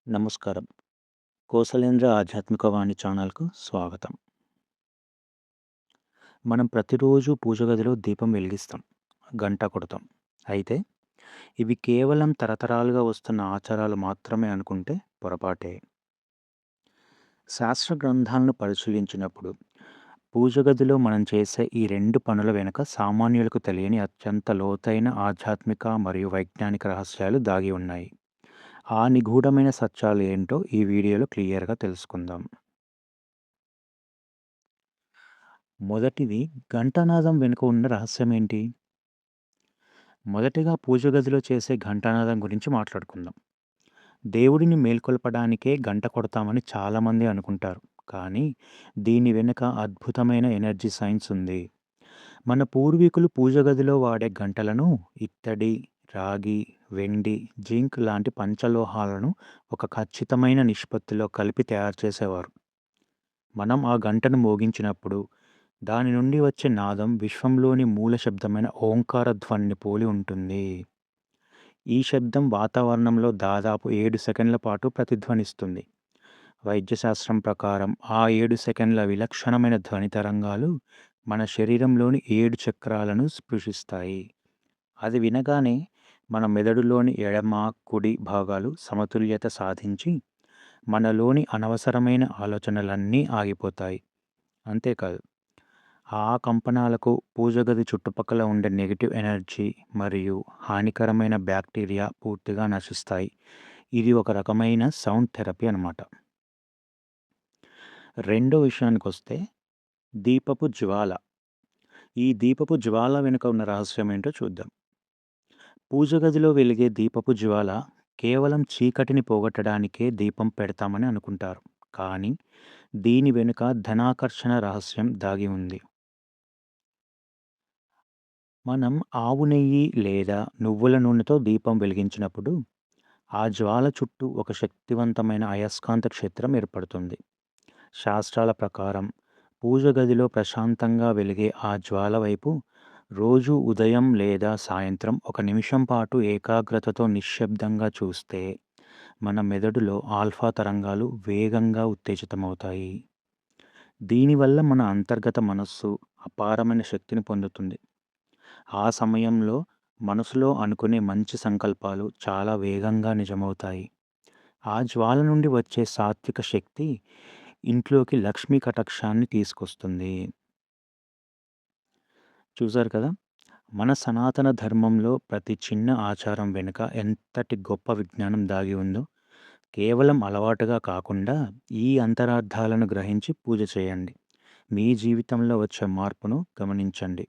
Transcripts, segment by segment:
నమస్కారం. కోసలేంద్ర ఆధ్యాత్మికవాణి ఛానల్‌కు స్వాగతం. మనం ప్రతిరోజు పూజ గదిలో దీపం వెలిగిస్తాం. గంట కొడతాం. అయితే ఇవి కేవలం తరతరాలుగా వస్తున్న ఆచారాలు మాత్రమే అనుకుంటే పొరపాటే. శాస్త్ర గ్రంథాలను పరిశీలించినప్పుడు పూజ గదిలో మనం చేసే ఈ 2 పనుల వెనుక సామాన్యులకు తెలియని అత్యంత లోతైన ఆధ్యాత్మిక మరియు వైజ్ఞానిక రహస్యాలు దాగి ఉన్నాయి. ఆ నిగూఢమైన సత్యాలు ఏంటో ఈ వీడియోలో క్లియర్‌గా తెలుసుకుందాం. మొదటిది, ఘంటానాదం వెనుక ఉన్న రహస్యమేంటి? మొదటిగా పూజ గదిలో చేసే ఘంటానాదం గురించి మాట్లాడుకుందాం. దేవుడిని మేల్కొల్పడానికే గంట కొడతామని చాలామంది అనుకుంటారు. కానీ దీని వెనుక అద్భుతమైన ఎనర్జీ సైన్స్ ఉంది. మన పూర్వీకులు పూజ గదిలో వాడే గంటలను ఇత్తడి, రాగి, వెండి, జింక్ లాంటి పంచలోహాలను ఒక ఖచ్చితమైన నిష్పత్తిలో కలిపి తయారు చేసేవారు. మనం ఆ గంటను మోగించినప్పుడు దాని నుండి వచ్చే నాదం విశ్వంలోని మూల శబ్దమైన ఓంకార ధ్వనిని పోలి ఉంటుంది. ఈ శబ్దం వాతావరణంలో దాదాపు 7 సెకన్ల పాటు ప్రతిధ్వనిస్తుంది. వైద్యశాస్త్రం ప్రకారం ఆ 7 సెకన్ల విలక్షణమైన ధ్వని తరంగాలు మన శరీరంలోని 7 చక్రాలను స్పృశిస్తాయి. అది వినగానే మన మెదడులోని ఎడమ, కుడి భాగాలు సమతుల్యత సాధించి మనలోని అనవసరమైన ఆలోచనలన్నీ ఆగిపోతాయి. అంతేకాదు, ఆ కంపనాలకు పూజ గది చుట్టుపక్కల ఉండే నెగెటివ్ ఎనర్జీ మరియు హానికరమైన బ్యాక్టీరియా పూర్తిగా నశిస్తాయి. ఇది ఒక రకమైన సౌండ్ థెరపీ అనమాట. రెండో విషయానికొస్తే, దీపపు జ్వాల. ఈ దీపపు జ్వాల వెనుక ఉన్న రహస్యం ఏంటో చూద్దాం. పూజ గదిలో వెలిగే దీపపు జ్వాల కేవలం చీకటిని పోగొట్టడానికే దీపం పెడతామని అనుకుంటారు. కానీ దీని వెనుక ధనాకర్షణ రహస్యం దాగి ఉంది. మనం ఆవు నెయ్యి లేదా నువ్వుల నూనెతో దీపం వెలిగించినప్పుడు ఆ జ్వాల చుట్టూ ఒక శక్తివంతమైన అయస్కాంత క్షేత్రం ఏర్పడుతుంది. శాస్త్రాల ప్రకారం పూజ గదిలో ప్రశాంతంగా వెలిగే ఆ జ్వాల వైపు రోజు ఉదయం లేదా సాయంత్రం 1 నిమిషం పాటు ఏకాగ్రతతో నిశ్శబ్దంగా చూస్తే మన మెదడులో ఆల్ఫా తరంగాలు వేగంగా ఉత్తేజితమవుతాయి. దీనివల్ల మన అంతర్గత మనస్సు అపారమైన శక్తిని పొందుతుంది. ఆ సమయంలో మనసులో అనుకునే మంచి సంకల్పాలు చాలా వేగంగా నిజమవుతాయి. ఆ జ్వాల నుండి వచ్చే సాత్విక శక్తి ఇంట్లోకి లక్ష్మీ కటాక్షాన్ని తీసుకొస్తుంది. చూసారు కదా! మన సనాతన ధర్మంలో ప్రతి చిన్న ఆచారం వెనుక ఎంతటి గొప్ప విజ్ఞానం దాగి ఉందో, కేవలం అలవాటుగా కాకుండా ఈ అంతరార్థాలను గ్రహించి పూజ చేయండి. మీ జీవితంలో వచ్చే మార్పును గమనించండి.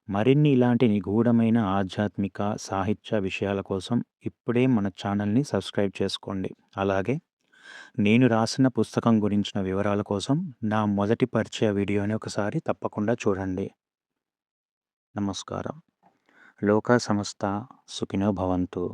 మరిన్ని ఇలాంటి నిగూఢమైన ఆధ్యాత్మిక, సాహిత్య విషయాల కోసం ఇప్పుడే మన ఛానల్‌ని సబ్స్క్రైబ్ చేసుకోండి. అలాగే నేను రాసిన పుస్తకం గురించిన వివరాల కోసం నా మొదటి పరిచయ వీడియోని ఒకసారి తప్పకుండా చూడండి. నమస్కారం. లోకా సమస్తా సుఖినో భవంతు.